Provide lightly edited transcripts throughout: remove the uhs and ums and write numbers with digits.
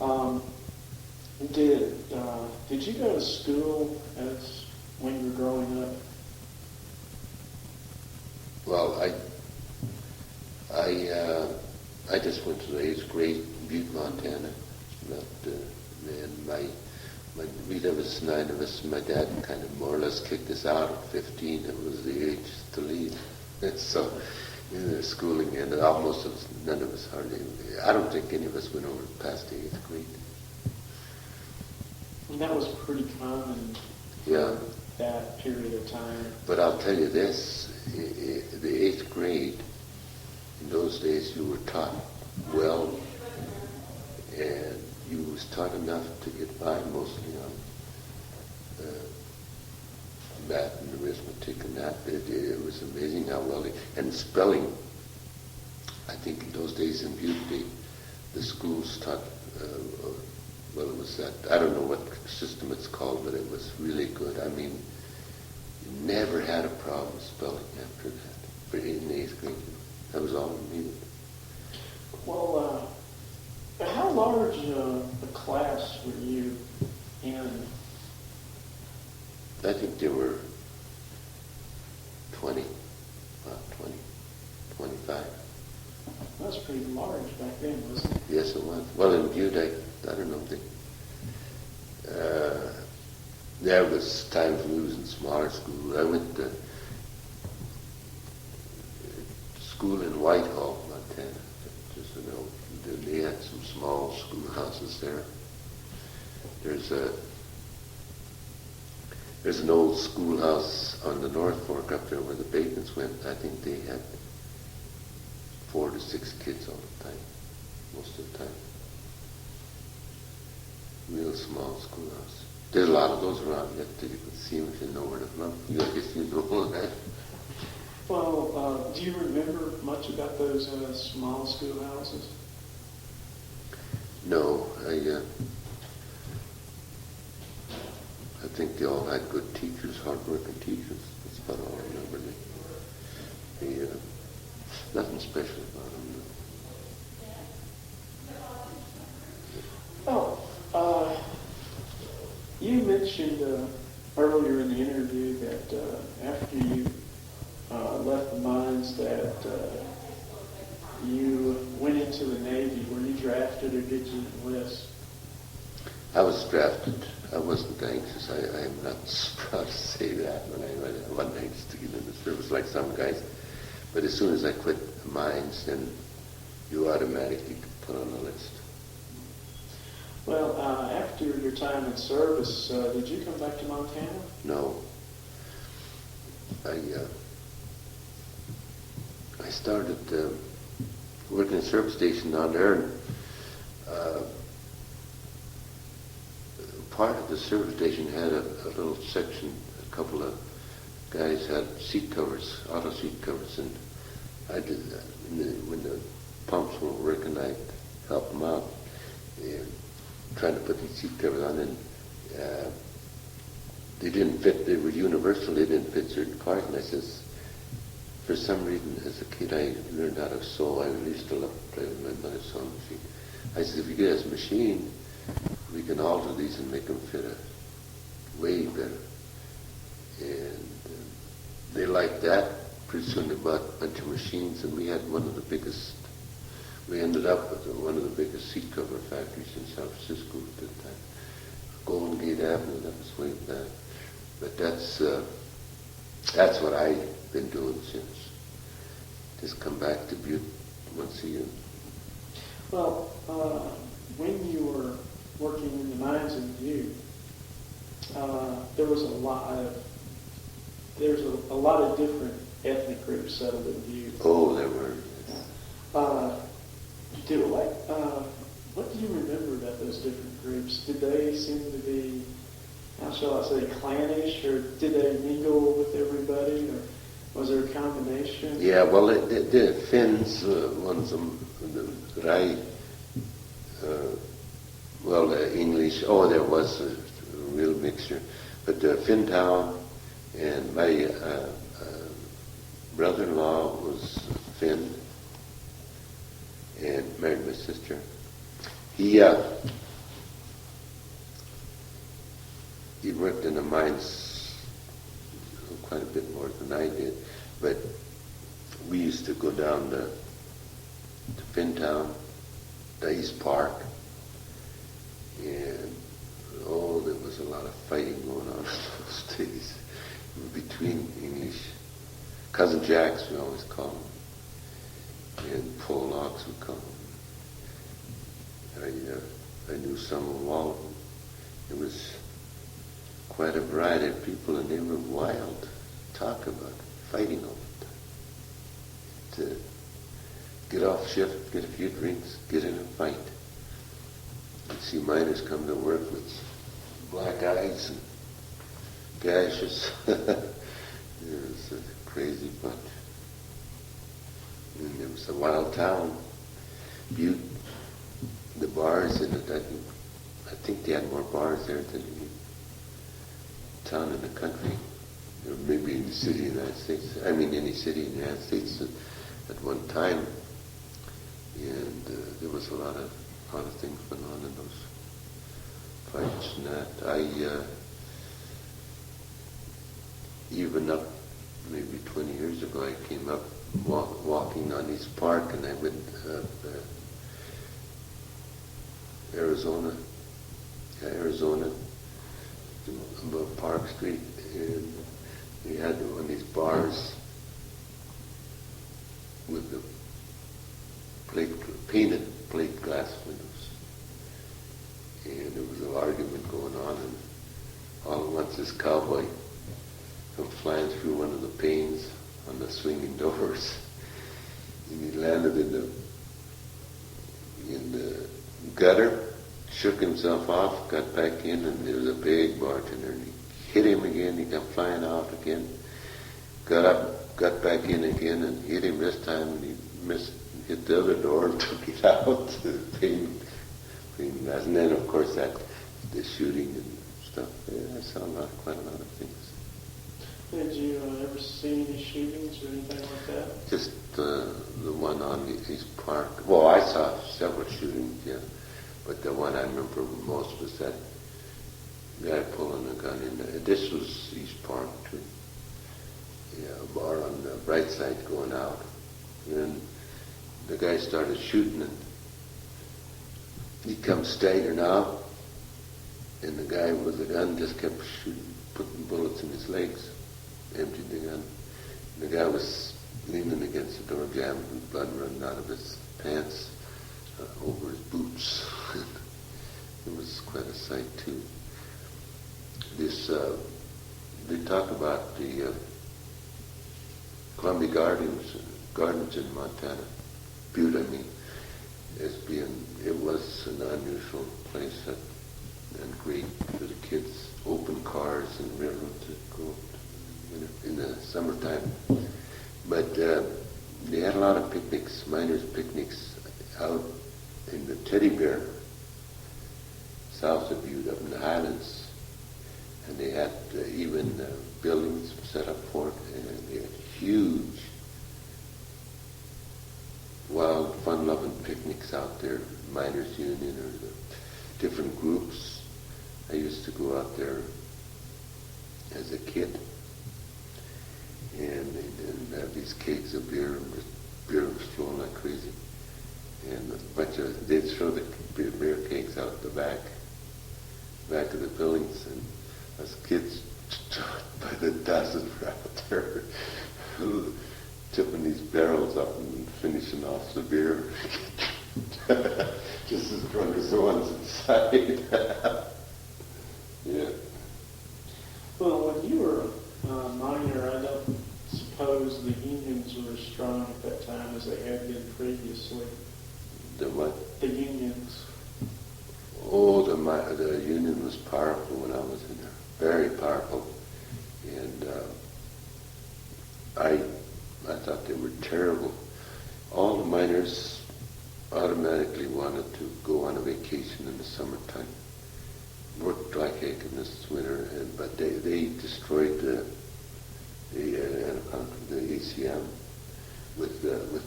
Um, did you go to school as when you were growing up? Well, I just went to the 8th grade in Butte, Montana. And we there was 9 of us, and my dad kind of more or less kicked us out at 15. It was the age to leave. And so, the schooling ended. Almost none of us hardly. I don't think any of us went over past the 8th grade. And that was pretty common. Yeah. That period of time. But I'll tell you this: the 8th grade. In those days, you were taught well, and you was taught enough to get by mostly on math and arithmetic and that. It was amazing how well and spelling. I think in those days in Butte, the schools taught. Well, it was that. I don't know what system it's called, but it was really good. I mean, you never had a problem spelling after that. In the 8th grade. That was all we needed. Well, how large a class were you in? I think there were 20, 25. That was pretty large back then, wasn't it? Yes, it was. Well, in Butte, I don't know. There was times when we was in smaller schools. I went to school in Whitehall, Montana. Just they had some small schoolhouses there. There's an old schoolhouse on the North Fork up there where the Bacons went. I think they had 4 to 6 kids all the time, most of the time. Real small schoolhouse. There's a lot of those around yet that you can see them if you know where they're from. I guess you know that. Well, do you remember much about those small schoolhouses? No, I think they all had good teachers, hard-working teachers. That's about all I remember. Nothing special about them. Oh, you mentioned earlier in the interview that after you left the mines that you went into the Navy. Were you drafted or did you enlist? I was drafted. I wasn't anxious. I am not proud to say that. I wasn't anxious to get in the service like some guys. But as soon as I quit the mines, then you automatically put on the list. Well, after your time in service, did you come back to Montana? No. I started working at a service station down there, and part of the service station had a little section. A couple of guys had seat covers, auto seat covers, and I did that. When the pumps weren't working, I'd help them out, trying to put these seat covers on, and they didn't fit. They were universal. They didn't fit certain cars, and I says, for some reason, as a kid, I learned how to sew. I used to love to play with my mother's sewing machine. I said, if you get us a machine, we can alter these and make them fit way better. And they liked that. Pretty soon they bought a bunch of machines, and we had one of the biggest. We ended up with one of the biggest seat cover factories in San Francisco at that time. Golden Gate Avenue, that was way back. But that's what I've been doing since. Just come back to Butte once a year. Well, when you were working in the mines in Butte, there was a lot of different ethnic groups settled in Butte. Oh, there were. What do you remember about those different groups? Did they seem to be, how shall I say, clannish, or did they mingle with everybody, or was there a combination? Yeah, well, the Finns, ones that I, English, there was a real mixture. But Finntown, and my brother-in-law was Finn, and married my sister. He he worked in the mines quite a bit more than I did, but we used to go down to Fintown, to East Park, and there was a lot of fighting going on in those days between English. Cousin Jacks, we always call them, and Polacks, we call them. I knew some of all of them. It was quite a variety of people, and they were wild. Talk about fighting all the time. To get off shift, get a few drinks, get in a fight. You see miners come to work with black eyes and gashes. It was a crazy bunch. And it was a wild town. Butte, the bars in it, I think they had more bars there than any town in the country, or maybe in the city of the United States. I mean, any city in the United States at one time. And there was a lot of things going on in those fights and that. Even up maybe 20 years ago, I came up walking on East Park, and I went Arizona, above Park Street, and they had one of these bars with the painted plate glass windows, and there was an argument going on, and all at once this cowboy come flying through one of the panes on the swinging doors, and he landed in the gutter, shook himself off, got back in, and there was a big bartender, and he hit him again. He come flying out again, got up, got back in again, and hit him this time, and he hit the other door and took it out, the pane glass. And then, of course, the shooting and stuff. Yeah, I saw quite a lot of things. Did you ever see any shootings or anything like that? Just the one on the East Park. Well, I saw several shootings, yeah. But the one I remember most was that guy pulling a gun in there. This was East Park, too. Yeah, a bar on the right side going out. And the guy started shooting, and he come staggering out, and the guy with the gun just kept shooting, putting bullets in his legs, emptied the gun. And the guy was leaning against the door jamb, with blood running out of his pants over his boots. It was quite a sight, too. They talk about the Columbia Gardens in Montana, Butte, I mean, as being, it was an unusual place and great for the kids. Open cars and railroad to go in the summertime. But they had a lot of picnics, miners' picnics out in the Teddy Bear, south of Butte, up in the Highlands. And they had even buildings set up for it, and they had huge, wild, fun-loving picnics out there, Miners Union or the different groups. I used to go out there as a kid, and they'd have these kegs of beer, and beer was flowing like crazy. And they'd throw the beer kegs out the back of the buildings, and us kids by the dozen were out there tipping these barrels up and finishing off the beer just as drunk as the ones inside. Yeah. Well, when you were a miner, I don't suppose the unions were as strong at that time as they had been previously. The what? The unions. Oh, the union was powerful when I was in there. Very powerful. And I thought they were terrible. All the miners automatically wanted to go on a vacation in the summertime. Worked like heck in this winter, but they destroyed the ACM with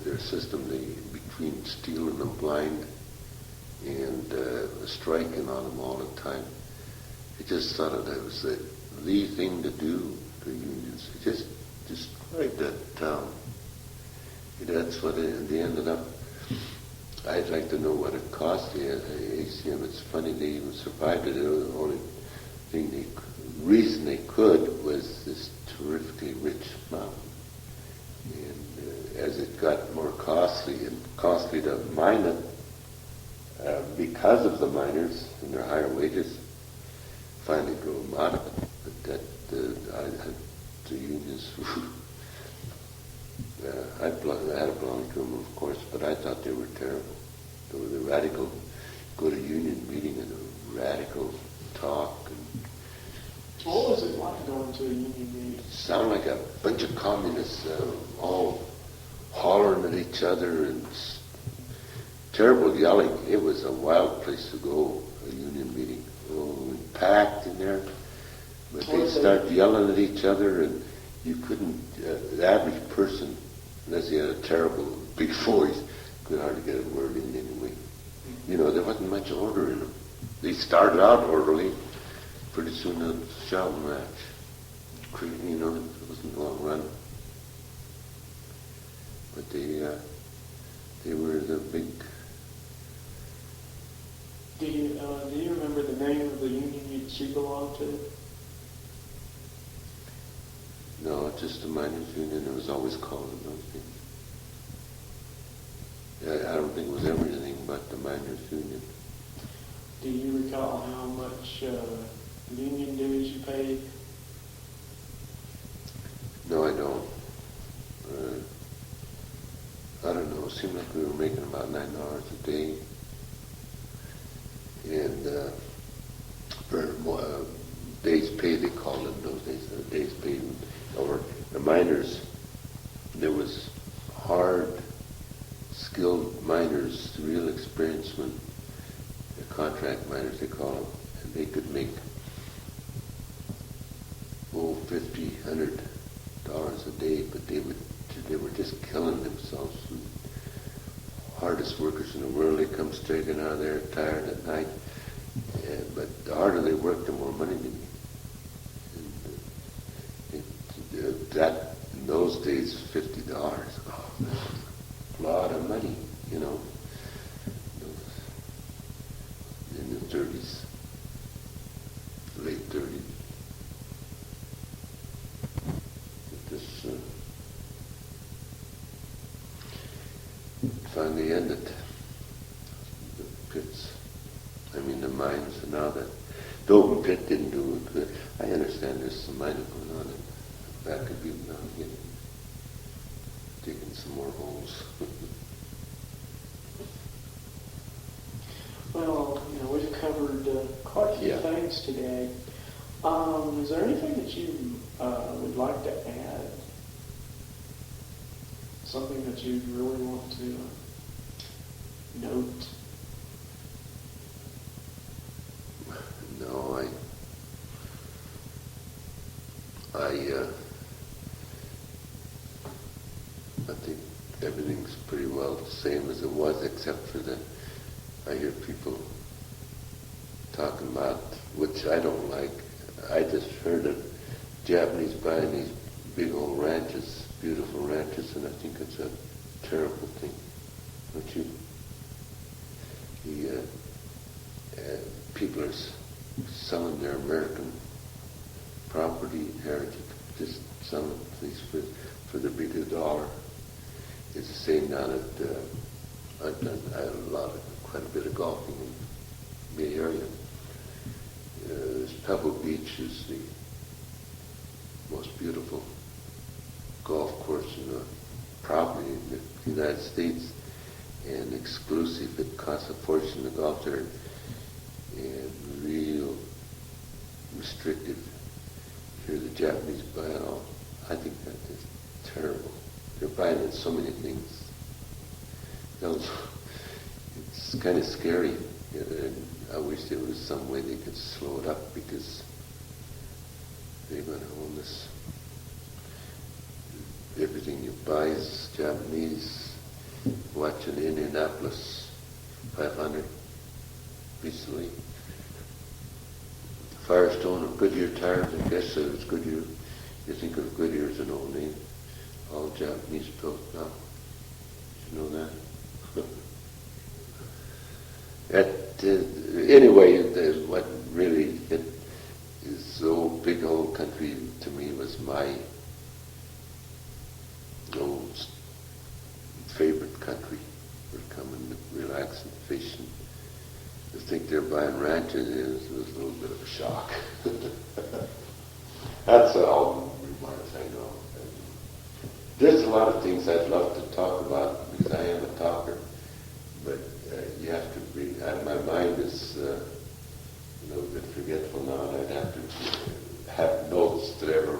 their system. Between stealing them blind and striking on them all the time. I just thought it was the thing to do, the unions. It just destroyed that town. That's what they ended up. I'd like to know what it cost the ACM. It's funny they even survived it. The only reason they could was this terrifically rich mountain. And as it got more costly to mine it, because of the miners and their higher wages, finally drove them out of it. But the unions, I had to belong to them, of course, but I thought they were terrible. They were the radical, go to union meeting and a radical talk. And what was it like going to a union meeting? Sound like a bunch of communists all hollering at each other and terrible yelling. It was a wild place to go, a union meeting. Oh, packed in there. But they start yelling at each other, and you couldn't, the average person, unless he had a terrible big voice, could hardly get a word in anyway. You know, there wasn't much order in them. They started out orderly, pretty soon a shouting match. You know, it wasn't a long run. But they were the big... Do you remember the name of the union that you belonged to? No, just the miners' union. It was always called in those days. I don't think it was ever anything but the miners' union. Do you recall how much union dues you paid? No, I don't. I don't know. It seemed like we were making about $9 a day. And for day's pay, they called it in those days, day's pay. Or the miners, there was hard, skilled miners, real experienced men, the contract miners they call them, and they could make $50, $100 a day, but they were just killing themselves. And hardest workers in the world, they come striking out of there tired at night, but the harder they worked, the more money they made. That in those days, $50. Oh, a lot of money, you know. In the 30s, late 30s. This finally ended. The pits, the mines, and now that the open pit didn't do it good. I understand there's some mining going on. That could be now again, digging some more holes. Well, we've covered quite a few things today. Is there anything that you would like to add? Something that you really want to note? No, I think everything's pretty well the same as it was, except for I hear people talking about, which I don't like. I just heard of Japanese buying these big old ranches, beautiful ranches, and I think it's a terrible thing. Don't you? People are selling their American property and heritage, just selling things for the bigger dollar. It's the same now that I've done quite a bit of golfing in the Bay Area. This Pebble Beach is the most beautiful golf course in the property in the United States, and exclusive. It costs a fortune to golf there, and real restrictive. Here the Japanese buy it all. I think that is terrible. They're buying in so many things. It's kind of scary. And I wish there was some way they could slow it up, because they're going to own this. Everything you buy is Japanese. Watching Indianapolis 500 recently. Firestone or Goodyear tires, I guess it was Goodyear. You think of Goodyear as an old name. All Japanese built now. You know that? Anyway, what really hit is the old big old country to me was my old favorite country. We're coming to relax and fish, and to think they're buying ranches was a little bit of a shock. That's all remarks I know. There's a lot of things I'd love to talk about because I am a talker, but you have to read. My mind is a little bit forgetful now, and I'd have to have notes to ever